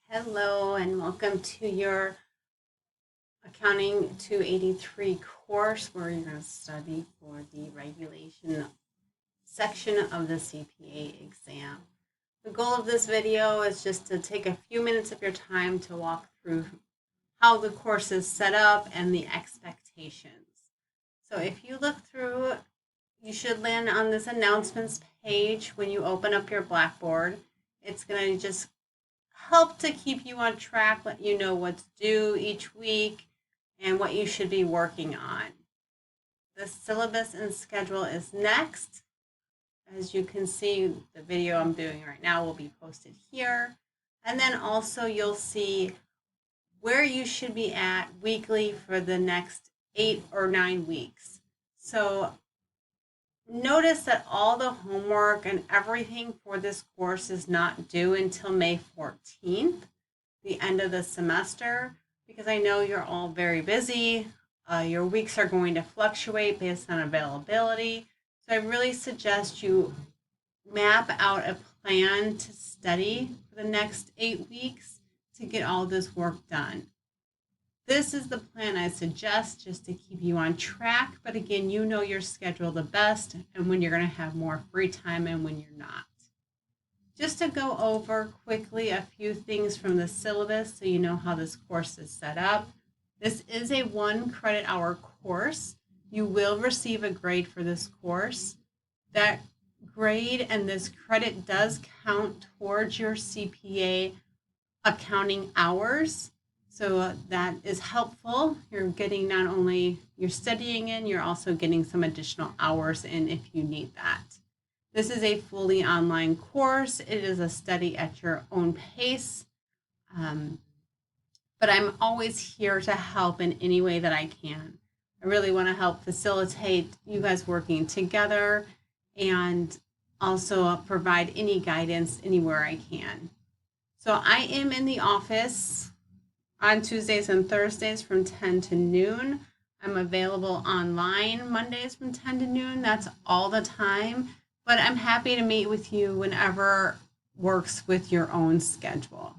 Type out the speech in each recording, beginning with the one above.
Hello and welcome to your Accounting 283 course where you're going to study for the regulation section of the CPA exam. The goal of this video is just to take a few minutes of your time to walk through how the course is set up and the expectations. So if you look through, you should land on this announcements page when you open up your Blackboard. It's going to just help to keep you on track, let you know what's due each week and what you should be working on. The syllabus and schedule is next. As you can see, the video I'm doing right now will be posted here. And then also you'll see where you should be at weekly for the next 8 or 9 weeks. So notice that all the homework and everything for this course is not due until May 14th, the end of the semester, because I know you're all very busy. Your weeks are going to fluctuate based on availability. So I really suggest you map out a plan to study for the next 8 weeks to get all this work done. This is the plan I suggest just to keep you on track. But again, you know your schedule the best and when you're going to have more free time and when you're not. Just to go over quickly a few things from the syllabus so you know how this course is set up. This is a 1 credit hour course. You will receive a grade for this course. That grade and this credit does count towards your CPA accounting hours. So that is helpful. You're getting not only you're studying in, you're also getting some additional hours in if you need that. This is a fully online course. It is a study at your own pace. But I'm always here to help in any way that I can. I really want to help facilitate you guys working together and also provide any guidance anywhere I can. So I am in the office on Tuesdays and Thursdays from 10 to noon. I'm available online Mondays from 10 to noon. That's all the time. But I'm happy to meet with you whenever works with your own schedule.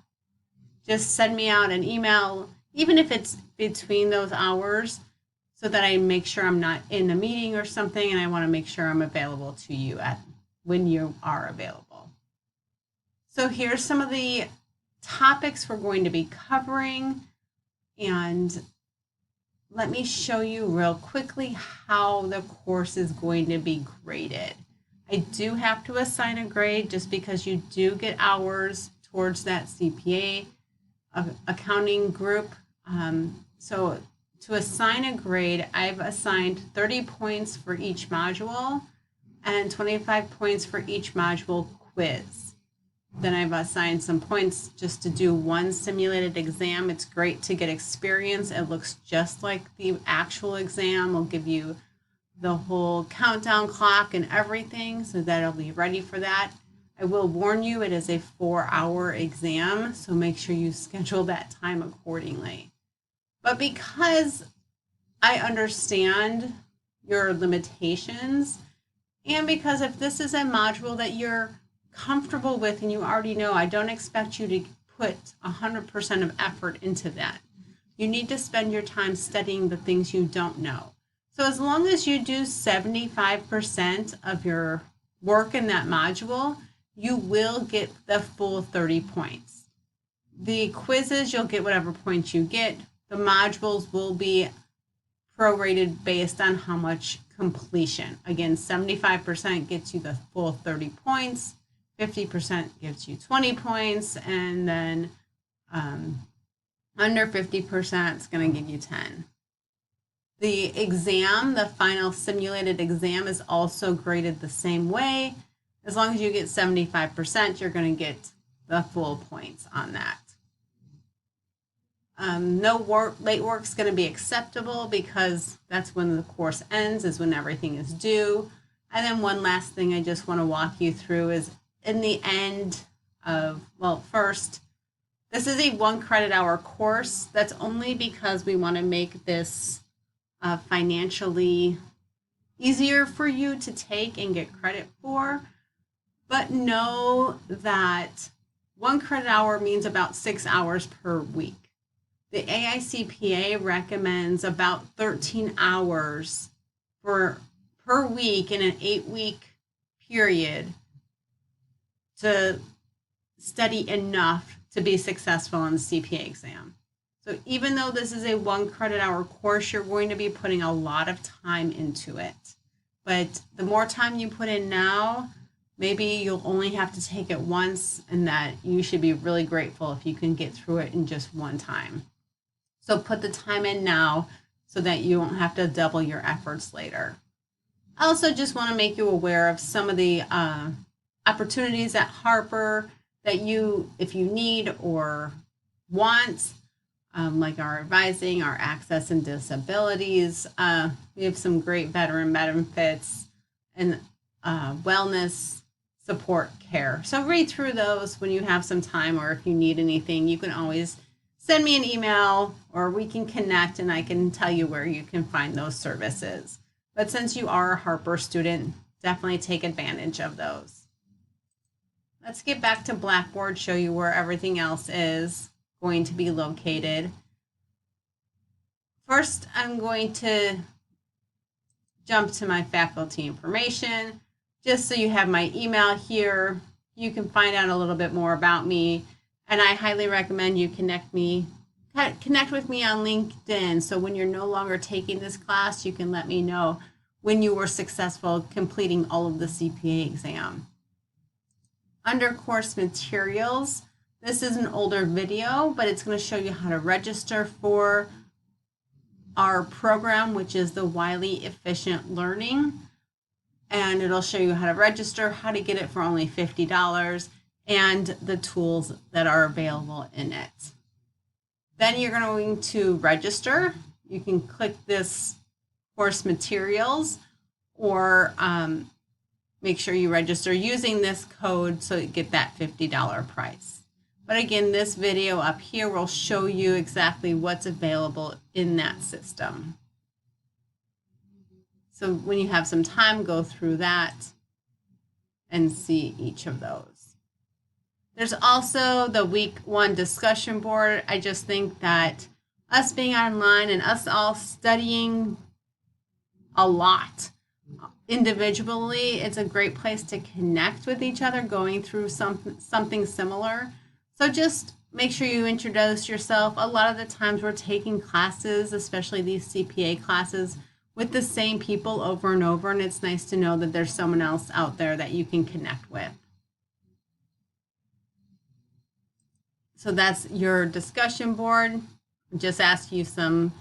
Just send me out an email, even if it's between those hours, so that I make sure I'm not in a meeting or something, and I want to make sure I'm available to you when you are available. So here's some of the topics we're going to be covering, and let me show you real quickly how the course is going to be graded. I do have to assign a grade just because you do get hours towards that CPA accounting group. So to assign a grade, I've assigned 30 points for each module and 25 points for each module quiz. Then I've assigned some points just to do one simulated exam. It's great to get experience. It looks just like the actual exam. We'll give you the whole countdown clock and everything, so that it'll be ready for that. I will warn you, it is a 4-hour exam, so make sure you schedule that time accordingly. But because I understand your limitations, and because if this is a module that you're comfortable with and you already know, I don't expect you to put 100% of effort into that. You need to spend your time studying the things you don't know. So as long as you do 75% of your work in that module, you will get the full 30 points. The quizzes, you'll get whatever points you get. The modules will be prorated based on how much completion. Again, 75% gets you the full 30 points. 50% gives you 20 points, and then under 50% is going to give you 10. The exam, the final simulated exam, is also graded the same way. As long as you get 75%, you're going to get the full points on that. Late work is going to be acceptable because that's when the course ends, is when everything is due. And then one last thing I just want to walk you through is in the end of, first, this is a 1 credit hour course. That's only because we want to make this financially easier for you to take and get credit for. But know that 1 credit hour means about 6 hours per week. The AICPA recommends about 13 hours per week in an 8-week period to study enough to be successful on the CPA exam. So even though this is a 1 credit hour course, you're going to be putting a lot of time into it. But the more time you put in now, maybe you'll only have to take it once, and that you should be really grateful if you can get through it in just one time. So put the time in now so that you won't have to double your efforts later. I also just want to make you aware of some of the opportunities at Harper that you, if you need or want, like our advising, our access and disabilities. We have some great veteran benefits and wellness support care. So read through those when you have some time, or if you need anything, you can always send me an email or we can connect and I can tell you where you can find those services. But since you are a Harper student, definitely take advantage of those. Let's get back to Blackboard, show you where everything else is going to be located. First, I'm going to jump to my faculty information, just so you have my email here. You can find out a little bit more about me, and I highly recommend you connect with me on LinkedIn. So when you're no longer taking this class, you can let me know when you were successful completing all of the CPA exam. Under course materials, this is an older video, but it's going to show you how to register for our program, which is the Wiley Efficient Learning. And it'll show you how to register, how to get it for only $50, and the tools that are available in it. Then you're going to register. You can click this course materials, or make sure you register using this code so you get that $50 price. But again, this video up here will show you exactly what's available in that system. So when you have some time, go through that and see each of those. There's also the week 1 discussion board. I just think that us being online and us all studying a lot individually, it's a great place to connect with each other going through something similar. So just make sure you introduce yourself. A lot of the times we're taking classes, especially these CPA classes, with the same people over and over, and it's nice to know that there's someone else out there that you can connect with. So that's your discussion board. Just ask you some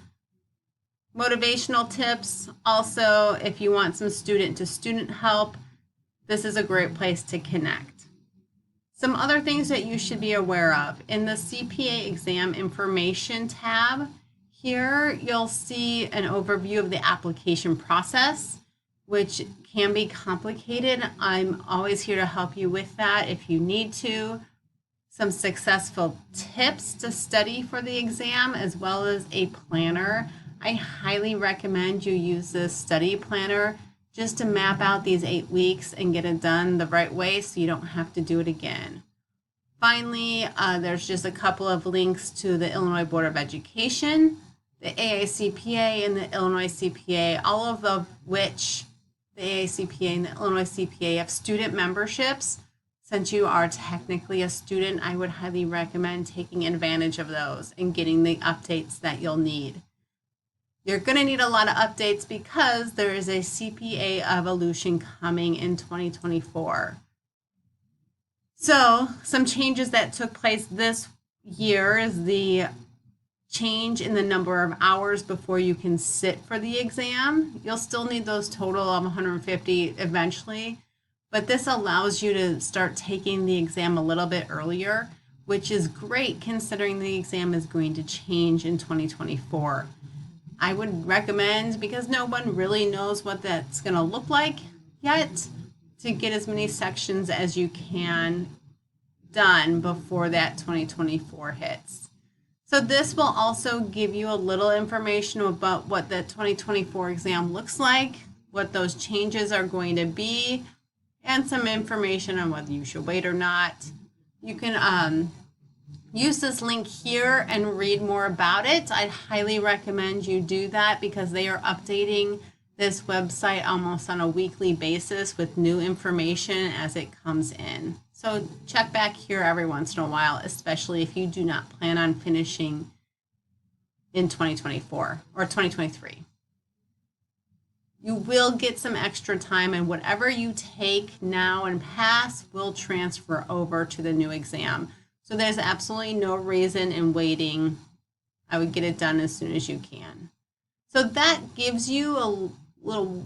motivational tips. Also, if you want some student-to-student help, this is a great place to connect. Some other things that you should be aware of. In the CPA exam information tab, here you'll see an overview of the application process, which can be complicated. I'm always here to help you with that if you need to. Some successful tips to study for the exam, as well as a planner. I highly recommend you use this study planner just to map out these 8 weeks and get it done the right way so you don't have to do it again. Finally, there's just a couple of links to the Illinois Board of Education, the AICPA, and the Illinois CPA, all of which the AICPA and the Illinois CPA have student memberships. Since you are technically a student, I would highly recommend taking advantage of those and getting the updates that you'll need. You're going to need a lot of updates because there is a CPA evolution coming in 2024. So some changes that took place this year is the change in the number of hours before you can sit for the exam. You'll still need those total of 150 eventually, but this allows you to start taking the exam a little bit earlier, which is great considering the exam is going to change in 2024. I would recommend, because no one really knows what that's going to look like yet, to get as many sections as you can done before that 2024 hits. So this will also give you a little information about what the 2024 exam looks like, what those changes are going to be, and some information on whether you should wait or not. You can use this link here and read more about it. I'd highly recommend you do that because they are updating this website almost on a weekly basis with new information as it comes in. So check back here every once in a while, especially if you do not plan on finishing in 2024 or 2023. You will get some extra time, and whatever you take now and pass will transfer over to the new exam. So there's absolutely no reason in waiting. I would get it done as soon as you can. So that gives you a little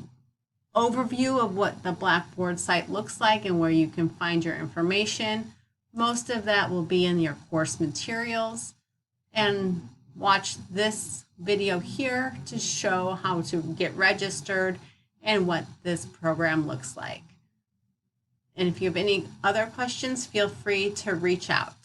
overview of what the Blackboard site looks like and where you can find your information. Most of that will be in your course materials. And watch this video here to show how to get registered and what this program looks like. And if you have any other questions, feel free to reach out.